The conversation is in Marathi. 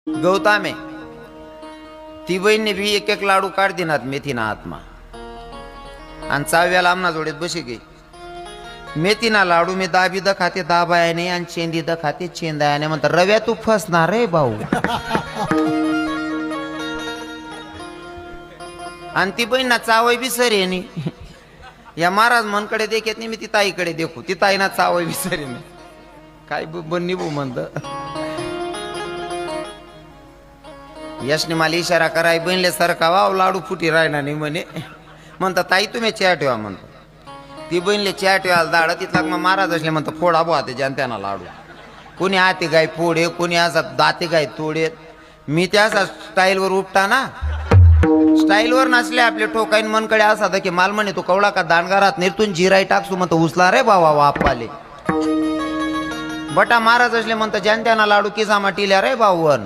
गौतामे ती बहीण भी एक एक लाडू काढ दिनात मेथीना आत्मा आणि चाव्याला आमना जोडीत बशी गई मेथीना लाडू मी दाबी द खाते दाबायाने आणि चेंदी द खाते चेंदायाने म्हणतात रव्या तू फसणार रे भाऊ. आणि ती बहीण ना चावय बी सर येणे या महाराज मनकडे देखत नाही मी ती ताईकडे देखू ती ताई ना चावय बी सर येणे काय बन्नी बू म्हणत यशने मला इशारा कराय बहिणले सारखा वाव लाडू फुटी राहणार नाही म्हणे म्हणता ताई तुम्ही चहा ठेवा म्हणतो ती बहिणले चहा ठेवायला दाड तिथला मग महाराज असले म्हणतो फोडा बुवा ते जनत्याना लाडू कोणी आते गाय फोडे कोणी असा दाते गाय तोडे मी त्या असा स्टाईलवर उपटा ना स्टाईलवर नसले आपले ठोकाईन मनकडे असा की माल म्हणे तो कवळा का दांडगारात निर्तून जिराई टाकसू म्हणतो उचला रे बाबा वापाले बटा महाराज असले म्हणतो जनत्याना लाडू किसा माटिल्या रे भाऊवन